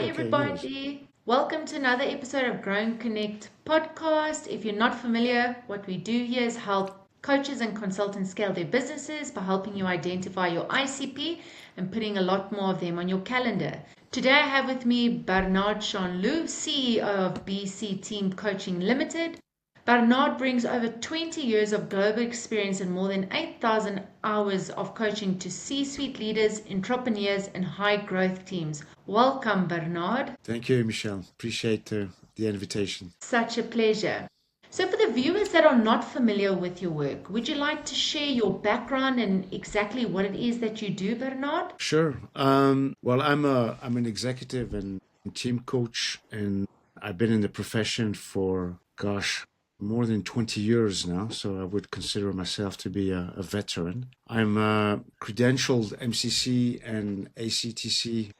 Okay, yours. everybody. Welcome to another episode of Grow and Connect podcast. If you're not familiar, what we do here is help coaches and consultants scale their businesses by helping you identify your ICP and putting a lot more of them on your calendar. Today I have with me Bernard Chanliau, CEO of BC Team Coaching Limited. Bernard brings over 20 years of global experience and more than 8,000 hours of coaching to C-suite leaders, entrepreneurs, and high-growth teams. Welcome, Bernard. Thank you, Michelle. Appreciate the invitation. Such a pleasure. So, for the viewers that are not familiar with your work, would you like to share your background and exactly what it is that you do, Bernard? Sure. Well, I'm an executive and team coach, and I've been in the profession for, gosh, more than 20 years now. So I would consider myself to be a veteran. I'm credentialed MCC and ACTC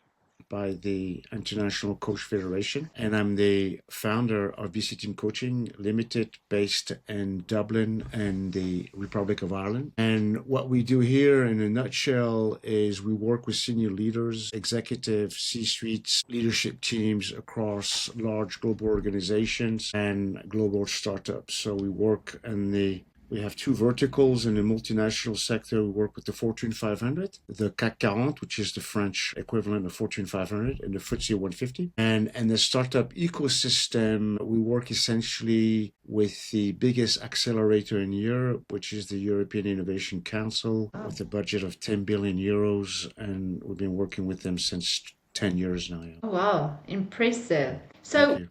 by the International Coach Federation, and I'm the founder of BC Team Coaching Limited, based in Dublin and the Republic of Ireland. And what we do here in a nutshell is we work with senior leaders, executives, C-suites, leadership teams across large global organizations and global startups. So we have two verticals in the multinational sector. We work with the Fortune 500, the CAC 40, which is the French equivalent of Fortune 500, and the FTSE 150. And the startup ecosystem, we work essentially with the biggest accelerator in Europe, which is the European Innovation Council, with a budget of 10 billion euros. And we've been working with them since 10 years now. Oh, wow, impressive. Thank So, you.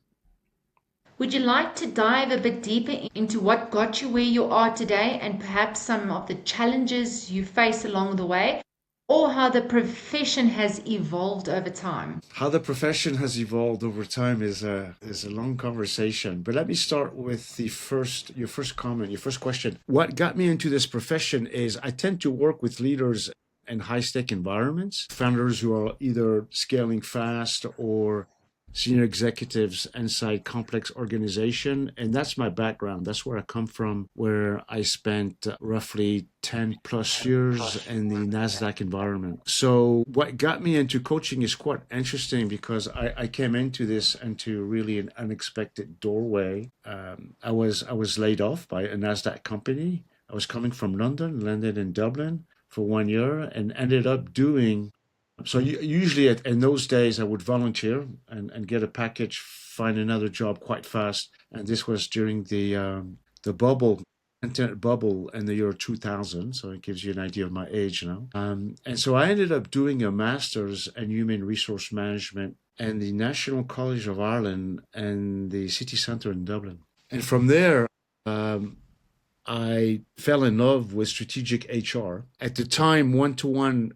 would you like to dive a bit deeper into what got you where you are today and perhaps some of the challenges you face along the way, or how the profession has evolved over time? How the profession has evolved over time is a long conversation. But let me start with your first comment, your first question. What got me into this profession is I tend to work with leaders in high-stake environments, founders who are either scaling fast or senior executives inside complex organization. And that's my background. That's where I come from, where I spent roughly 10 plus years in the NASDAQ environment. So what got me into coaching is quite interesting because I came into this into really an unexpected doorway. I was laid off by a NASDAQ company. I was coming from London, landed in Dublin for 1 year, and ended up doing so usually in those days, I would volunteer and get a package, find another job quite fast. And this was during the bubble, internet bubble in the year 2000. So it gives you an idea of my age now. And so I ended up doing a master's in human resource management in the National College of Ireland and the city centre in Dublin. And from there, I fell in love with strategic HR. At the time, one-to-one,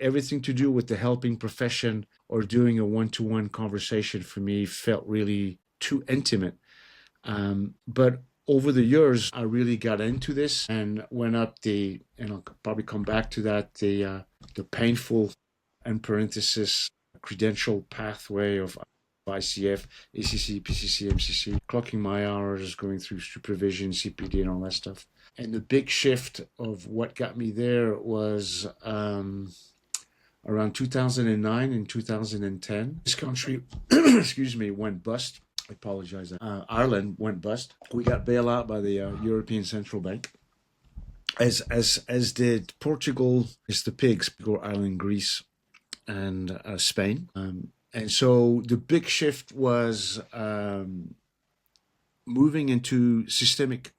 everything to do with the helping profession or doing a one-to-one conversation for me felt really too intimate. But over the years, I really got into this and went up I'll probably come back to that, the painful, in parenthesis, credential pathway of ICF, ACC, PCC, MCC, clocking my hours, going through supervision, CPD, and all that stuff. And the big shift of what got me there was around 2009 and 2010. This country, excuse me, went bust. I apologize. Ireland went bust. We got bailed out by the European Central Bank, as did Portugal, is the pigs, Ireland, Greece, and Spain. And so the big shift was moving into systemic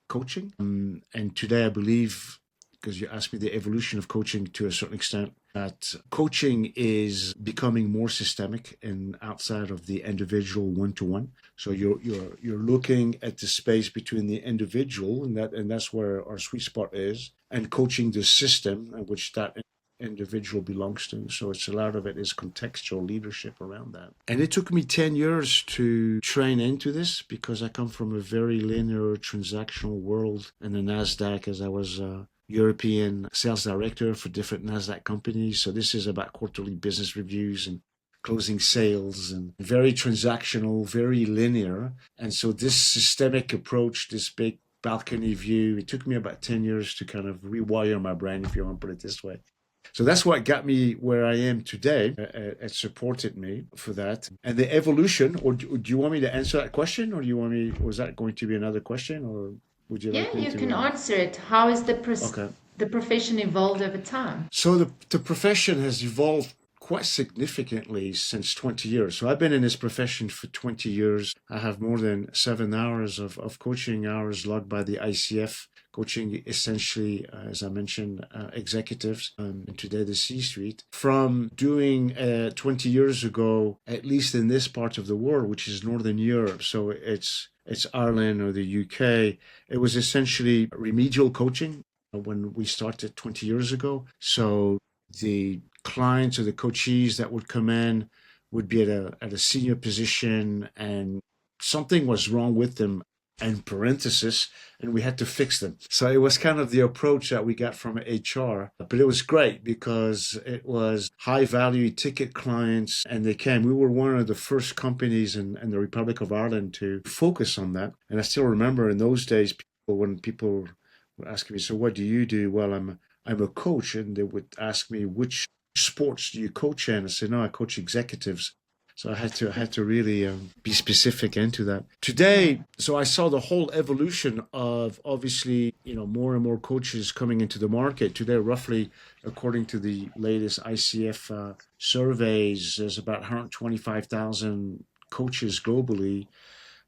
coaching. And today I believe, because you asked me the evolution of coaching to a certain extent, that coaching is becoming more systemic and outside of the individual one-to-one. So you're looking at the space between the individual, and that's where our sweet spot is, and coaching the system, which that individual belongs to. So it's a lot of it is contextual leadership around that. And it took me 10 years to train into this because I come from a very linear transactional world in the NASDAQ, as I was European sales director for different NASDAQ companies. So this is about quarterly business reviews and closing sales, and very transactional, very linear. And so this systemic approach, this big balcony view, it took me about 10 years to kind of rewire my brain, if you want to put it this way. So that's what got me where I am today. It supported me for that. And the evolution, or do you want me to answer that question, or do you want me, was that going to be another question, or would you Yeah, like me you can to? answer it. How has Okay. the profession evolved over time? So the profession has evolved quite significantly since 20 years. So I've been in this profession for 20 years. I have more than 7 hours of coaching hours logged by the ICF, coaching essentially, as I mentioned, executives and today the C-suite. From doing 20 years ago, at least in this part of the world, which is Northern Europe, so it's Ireland or the UK, it was essentially remedial coaching when we started 20 years ago. So the clients or the coachees that would come in would be at a senior position and something was wrong with them in parenthesis and we had to fix them. So it was kind of the approach that we got from HR, but it was great because it was high value ticket clients and they came. We were one of the first companies in the Republic of Ireland to focus on that. And I still remember in those days, when people were asking me, so what do you do? Well, I'm a coach, and they would ask me which sports do you coach in? I said, no, I coach executives. So I had to really be specific into that. Today, so I saw the whole evolution of obviously more and more coaches coming into the market. Today, roughly, according to the latest ICF surveys, there's about 125,000 coaches globally.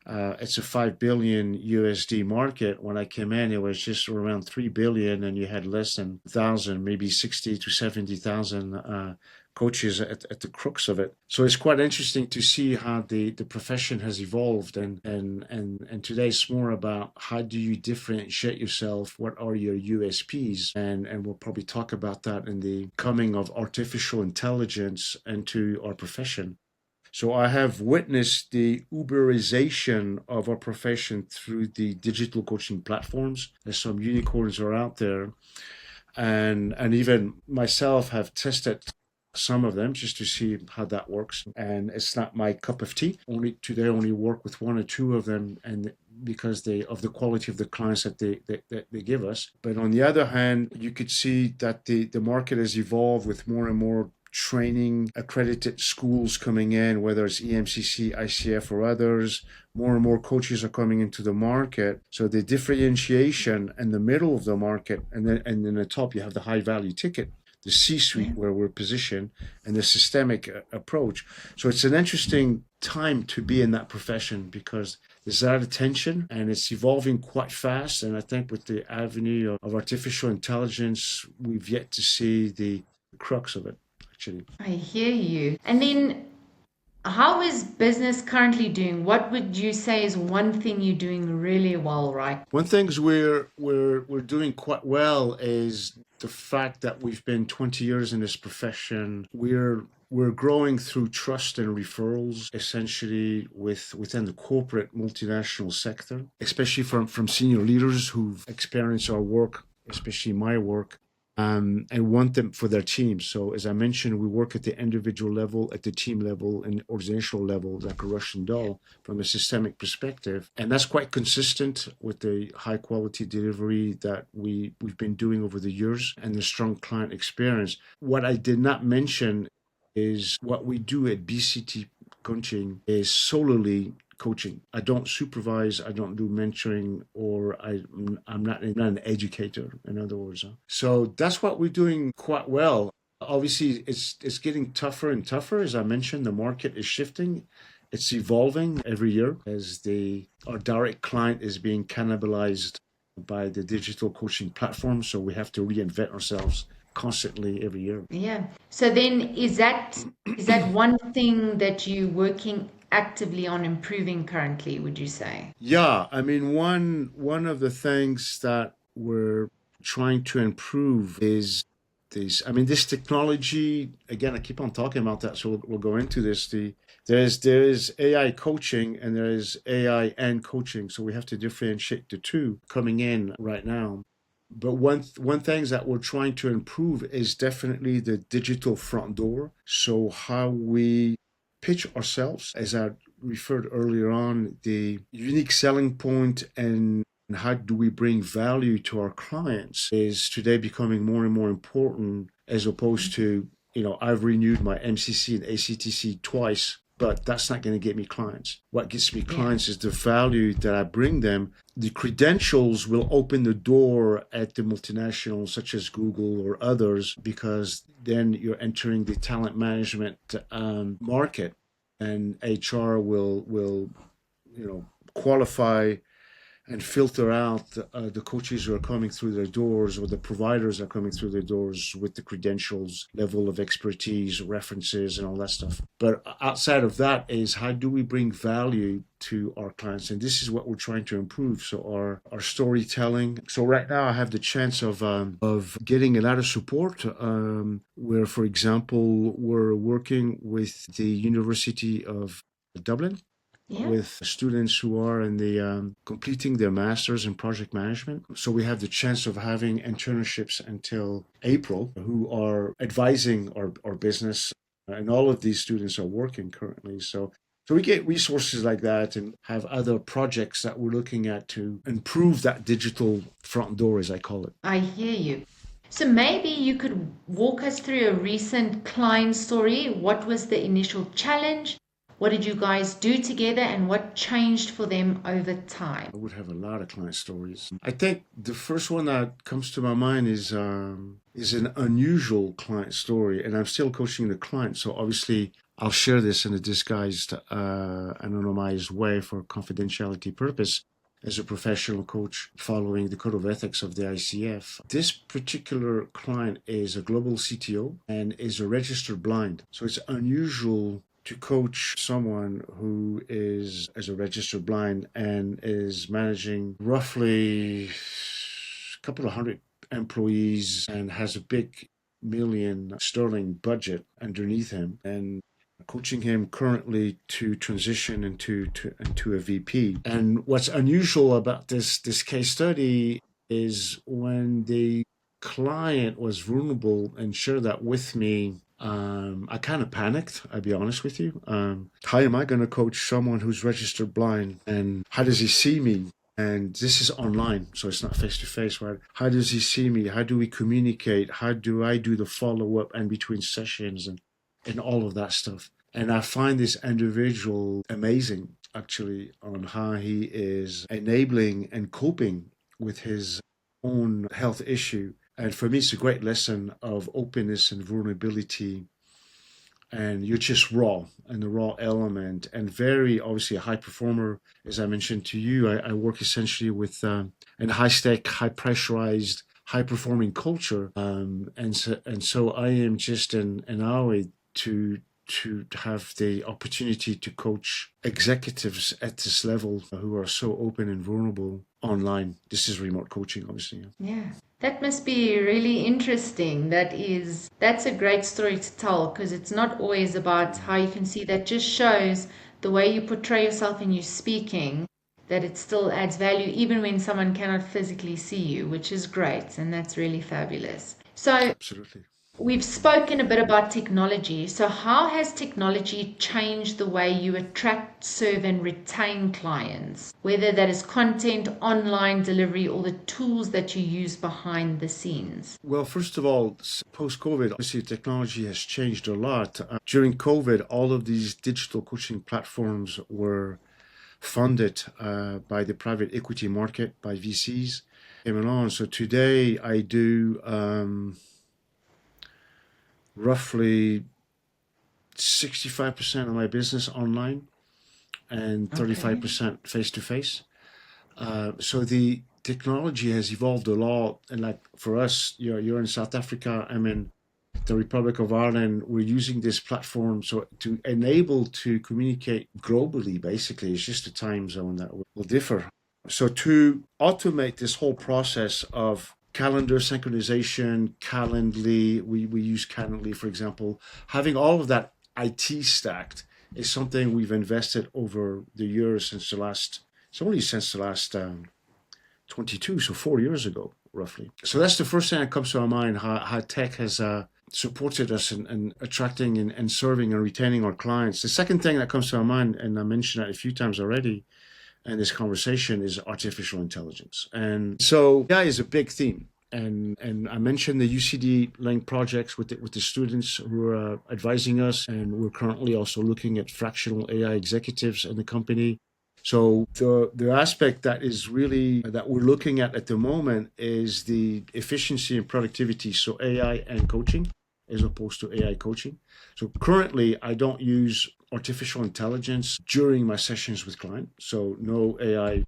It's a 5 billion USD market. When I came in, it was just around 3 billion, and you had less than 1,000, maybe 60 to 70,000 coaches at the crux of it. So it's quite interesting to see how the profession has evolved, and today it's more about how do you differentiate yourself, what are your USPs, and we'll probably talk about that in the coming of artificial intelligence into our profession. So I have witnessed the Uberization of our profession through the digital coaching platforms. There's some unicorns are out there, and even myself have tested some of them just to see how that works. And it's not my cup of tea. Only today, only work with one or two of them, and because they of the quality of the clients that they give us. But on the other hand, you could see that the market has evolved with more and more training accredited schools coming in, whether it's EMCC, ICF, or others. More and more coaches are coming into the market. So the differentiation in the middle of the market, and then in the top, you have the high value ticket, the C-suite where we're positioned, and the systemic approach. So it's an interesting time to be in that profession because there's that attention and it's evolving quite fast. And I think with the avenue of artificial intelligence, we've yet to see the crux of it, actually. I hear you. And then, how is business currently doing? What would you say is one thing you're doing really well right? One things we're doing quite well is the fact that we've been 20 years in this profession. We're growing through trust and referrals, essentially within the corporate multinational sector, especially from senior leaders who've experienced our work, especially my work, and want them for their teams. So as I mentioned, we work at the individual level, at the team level, and organizational level, like a Russian doll, from a systemic perspective. And that's quite consistent with the high quality delivery that we've been doing over the years and the strong client experience. What I did not mention is what we do at BCT Coaching is solely coaching. I don't supervise, I don't do mentoring, or I'm not an educator, in other words. So that's what we're doing quite well. Obviously, it's getting tougher and tougher. As I mentioned, the market is shifting. It's evolving every year as our direct client is being cannibalized by the digital coaching platform. So we have to reinvent ourselves constantly every year. Yeah. So then, is that one thing that you're working actively on improving currently, would you say? Yeah, I mean, one of the things that we're trying to improve is this. I mean, this technology. Again, I keep on talking about that, so we'll go into this. There is AI coaching and there is AI and coaching, so we have to differentiate the two coming in right now. But one things that we're trying to improve is definitely the digital front door. So how we pitch ourselves, as I referred earlier on, the unique selling point and and how do we bring value to our clients is today becoming more and more important, as opposed to, I've renewed my MCC and ACTC twice, but that's not going to get me clients. What gets me clients is the value that I bring them. The credentials will open the door at the multinationals such as Google or others, because then you're entering the talent management market, and HR will qualify and filter out the coaches who are coming through their doors, or the providers are coming through their doors with the credentials, level of expertise, references, and all that stuff. But outside of that is, how do we bring value to our clients? And this is what we're trying to improve. So our storytelling. So right now I have the chance of getting a lot of support, where, for example, we're working with the University of Dublin, with students who are in the completing their masters in project management. So we have the chance of having internships until April, who are advising our business, and all of these students are working currently. So we get resources like that, and have other projects that we're looking at to improve that digital front door, as I call it. I hear you. So maybe you could walk us through a recent client story. What was the initial challenge? What did you guys do together, and what changed for them over time? I would have a lot of client stories. I think the first one that comes to my mind is an unusual client story, and I'm still coaching the client, so obviously I'll share this in a disguised, anonymized way for confidentiality purpose, as a professional coach following the code of ethics of the ICF. This particular client is a global CTO and is a registered blind, so it's unusual to coach someone who is as a registered blind and is managing roughly a couple of hundred employees and has a big £1 million budget underneath him, and coaching him currently to transition into a VP. And what's unusual about this case study is, when the client was vulnerable and shared that with me, I kind of panicked, I'll be honest with you. How am I going to coach someone who's registered blind, and how does he see me? And this is online, so it's not face-to-face, right? How does he see me? How do we communicate? How do I do the follow-up and between sessions and all of that stuff? And I find this individual amazing, actually, on how he is enabling and coping with his own health issue. And for me, it's a great lesson of openness and vulnerability. And you're just raw, and the raw element, and very obviously a high performer. As I mentioned to you, I work essentially with a high-stake, high-pressurized, high-performing culture. And so I am just an hour to have the opportunity to coach executives at this level who are so open and vulnerable online. This is remote coaching, obviously. Yeah. That must be really interesting. That's a great story to tell, because it's not always about how you can see. That just shows the way you portray yourself in your speaking, that it still adds value even when someone cannot physically see you, which is great, and that's really fabulous. So Absolutely. we've spoken a bit about technology. So how has technology changed the way you attract, serve, and retain clients, whether that is content, online delivery, or the tools that you use behind the scenes? Well, first of all, post-COVID, obviously technology has changed a lot. During COVID, all of these digital coaching platforms were funded by the private equity market, by VCs, came along. So today I do roughly 65% of my business online and 35% face-to-face. So the technology has evolved a lot. And like for us, you're in South Africa, I'm in the Republic of Ireland. We're using this platform so to enable to communicate globally, basically. It's just the time zone that will differ. So to automate this whole process of calendar synchronization, Calendly, we use Calendly, for example. Having all of that IT stacked is something we've invested over the years since the last 22, so 4 years ago, roughly. So that's the first thing that comes to our mind, how tech has supported us in attracting and serving and retaining our clients. The second thing that comes to our mind, and I mentioned that a few times already, and this conversation is artificial intelligence. And so AI is a big theme. And I mentioned the UCD Link projects with the students who are advising us, and we're currently also looking at fractional AI executives in the company. So the aspect that is really that we're looking at the moment is the efficiency and productivity. So AI and coaching as opposed to AI coaching. So currently I don't use artificial intelligence during my sessions with clients. So no AI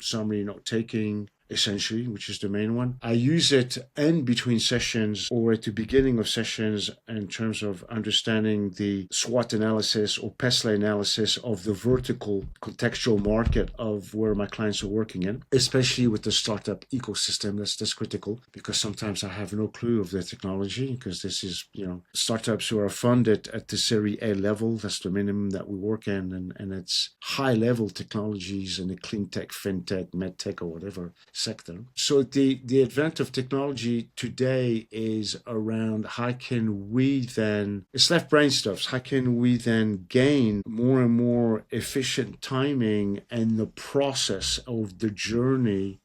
summary note taking, essentially, which is the main one. I use it in between sessions or at the beginning of sessions in terms of understanding the SWOT analysis or PESLA analysis of the vertical contextual market of where my clients are working in, especially with the startup ecosystem. That's critical because sometimes I have no clue of the technology because this is, startups who are funded at the Series A level. That's the minimum that we work in. And it's high level technologies in the clean tech, fintech, med tech, or whatever sector. So the advent of technology today is around how can we then, it's left brain stuff, how can we then gain more and more efficient timing and the process of the journey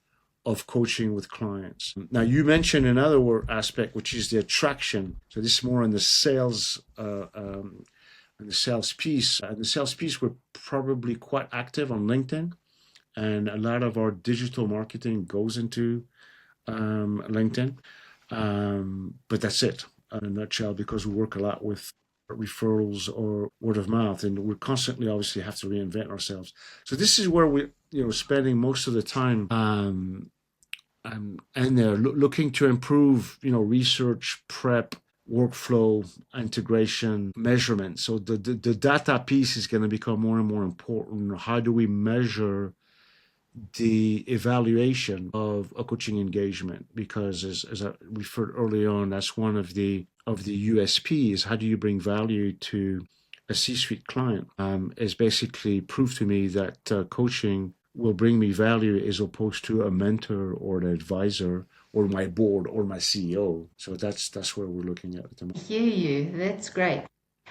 of coaching with clients. Now, you mentioned another aspect, which is the attraction. So this is more on the sales and the sales piece. And the sales piece, we're probably quite active on LinkedIn. And a lot of our digital marketing goes into LinkedIn. But that's it in a nutshell, because we work a lot with referrals or word of mouth, and we constantly obviously have to reinvent ourselves. So this is where we're spending most of the time and they're looking to improve, research, prep, workflow, integration, measurement. So the data piece is going to become more and more important. How do we measure the evaluation of a coaching engagement? Because as I referred early on, that's one of the USPs. How do you bring value to a C-suite client? Is basically prove to me that coaching will bring me value as opposed to a mentor or an advisor or my board or my CEO. So that's where we're looking at the moment. I hear you. That's great.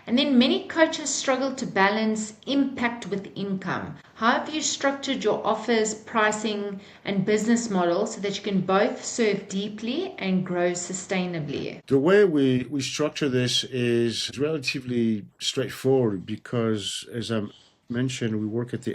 And then many coaches struggle to balance impact with income. How have you structured your offers, pricing, and business model so that you can both serve deeply and grow sustainably? The way we structure this is relatively straightforward because, as I mentioned, we work at the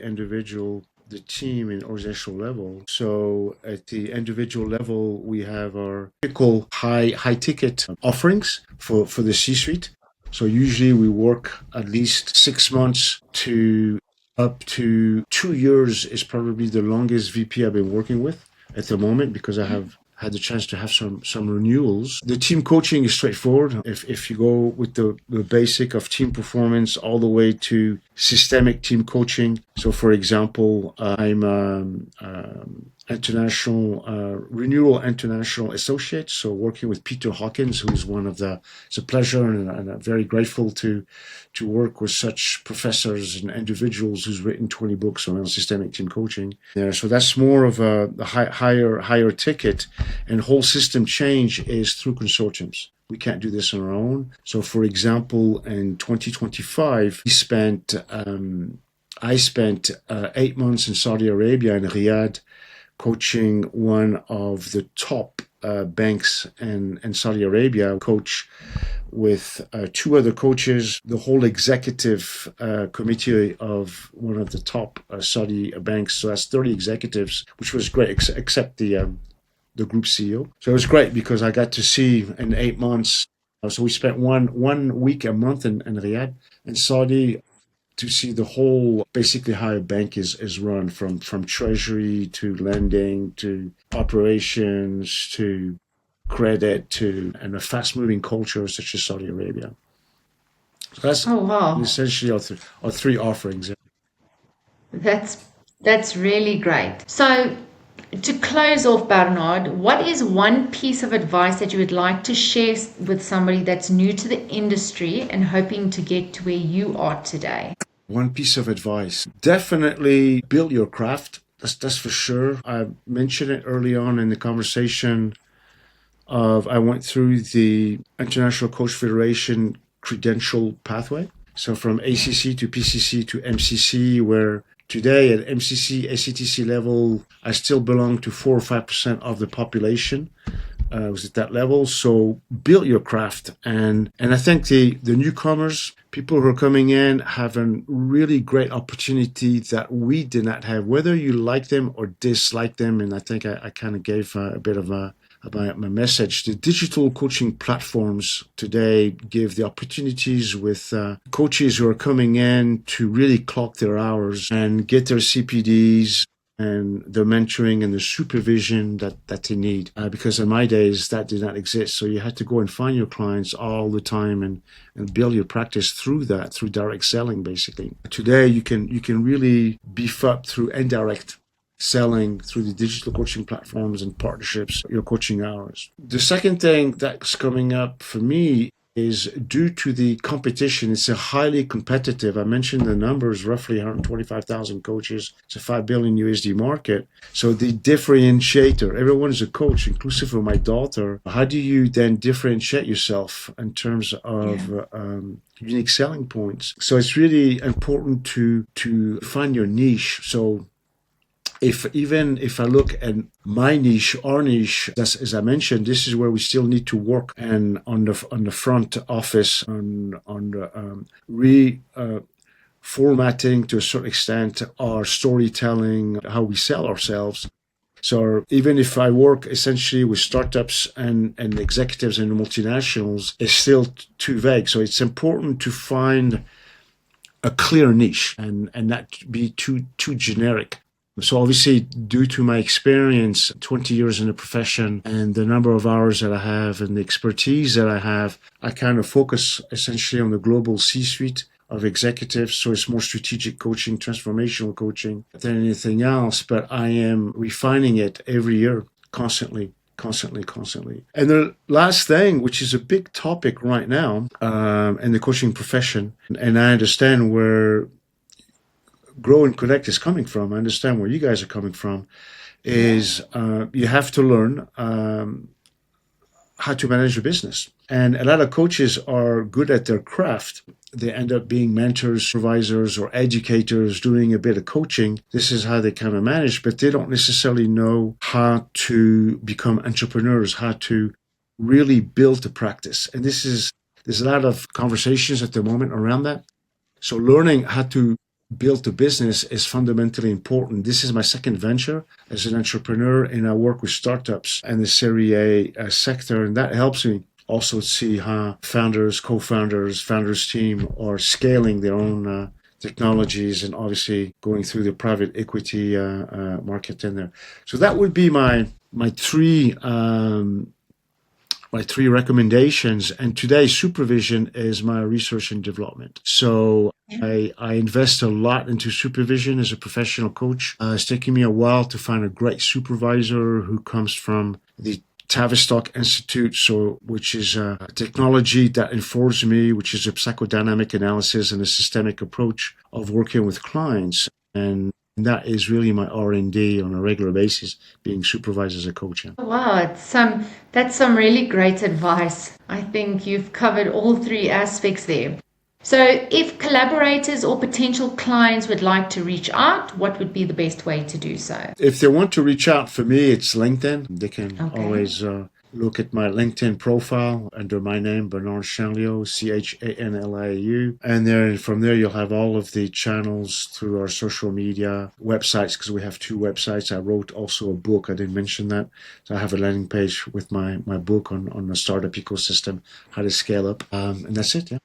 team and organizational level. So at the individual level, we have our typical high ticket offerings for the C-suite. So usually we work at least 6 months to up to 2 years is probably the longest VP I've been working with at the moment, because I have had the chance to have some renewals. The team coaching is straightforward. If you go with the basic of team performance all the way to systemic team coaching. So for example, I'm renewal international associate. So working with Peter Hawkins, who's it's a pleasure and I'm very grateful to work with such professors and individuals who's written 20 books around systemic team coaching there. So that's more of a higher ticket, and whole system change is through consortiums. We can't do this on our own. So for example, in 2025, I spent 8 months in Saudi Arabia, in Riyadh, coaching one of the top banks in Saudi Arabia, coach with 2 other coaches, the whole executive committee of one of the top Saudi banks. So that's 30 executives, which was great, except the group CEO. So it was great because I got to see in 8 months. So we spent one week a month in Riyadh in Saudi to see the whole, basically how a bank is run, from treasury to lending to operations to credit and a fast-moving culture such as Saudi Arabia. So that's essentially our 3 offerings. That's really great. So to close off, Bernard, what is one piece of advice that you would like to share with somebody that's new to the industry and hoping to get to where you are today? One piece of advice: definitely build your craft. That's for sure. I mentioned it early on in the conversation I went through the International Coach Federation credential pathway. So from ACC to PCC to MCC, where Today at MCC, ACTC level, I still belong to 4 or 5% of the population. Was at that level. So build your craft. And I think the newcomers, people who are coming in, have a really great opportunity that we did not have, whether you like them or dislike them. And I think I kind of gave a bit of my message. The digital coaching platforms today give the opportunities with coaches who are coming in to really clock their hours and get their CPDs and the mentoring and the supervision that they need. Because in my days, that did not exist. So you had to go and find your clients all the time and build your practice through that, through direct selling, basically. Today, you can really beef up through indirect selling through the digital coaching platforms and partnerships, your coaching hours. The second thing that's coming up for me is due to the competition. It's a highly competitive. I mentioned the numbers, roughly 125,000 coaches. It's a $5 billion USD market. So the differentiator, everyone is a coach, inclusive of my daughter. How do you then differentiate yourself in terms of unique selling points? So it's really important to find your niche. So if I look at my niche, our niche, as I mentioned, this is where we still need to work and on the front office, on the formatting to a certain extent our storytelling, how we sell ourselves. So even if I work essentially with startups and executives and multinationals, it's still too vague. So it's important to find a clear niche and not be too generic. So obviously, due to my experience, 20 years in the profession and the number of hours that I have and the expertise that I have, I kind of focus essentially on the global C-suite of executives. So it's more strategic coaching, transformational coaching than anything else. But I am refining it every year, constantly. And the last thing, which is a big topic right now in the coaching profession, and I understand where Grow and Connect is coming from. I understand where you guys are coming from. Is you have to learn how to manage your business. And a lot of coaches are good at their craft. They end up being mentors, supervisors, or educators doing a bit of coaching. This is how they kind of manage, but they don't necessarily know how to become entrepreneurs, how to really build a practice. And there's a lot of conversations at the moment around that. So learning how to build a business is fundamentally important. This is my second venture as an entrepreneur, and I work with startups and the Series A sector, and that helps me also see how founders, co-founders, founders team are scaling their own technologies and obviously going through the private equity market in there. So that would be my three recommendations. And today, supervision is my research and development. So I invest a lot into supervision as a professional coach. It's taken me a while to find a great supervisor who comes from the Tavistock Institute, which is a technology that informs me, which is a psychodynamic analysis and a systemic approach of working with clients. And that is really my R&D on a regular basis, being supervised as a coach. Wow, that's some really great advice. I think you've covered all three aspects there. So if collaborators or potential clients would like to reach out, what would be the best way to do so? If they want to reach out, for me, it's LinkedIn. They can always look at my LinkedIn profile under my name, Bernard Chanliau, Chanliau. And then from there, you'll have all of the channels through our social media websites, because we have two websites. I wrote also a book. I didn't mention that. So I have a landing page with my book on the startup ecosystem, how to scale up. And that's it, yeah.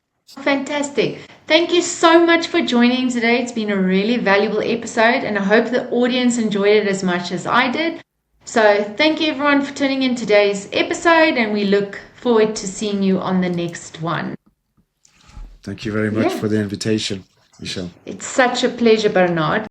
Fantastic. Thank you so much for joining today. It's been a really valuable episode, and I hope the audience enjoyed it as much as I did. So thank you everyone for tuning in today's episode, and we look forward to seeing you on the next one. Thank you very much for the invitation, Michelle. It's such a pleasure, Bernard.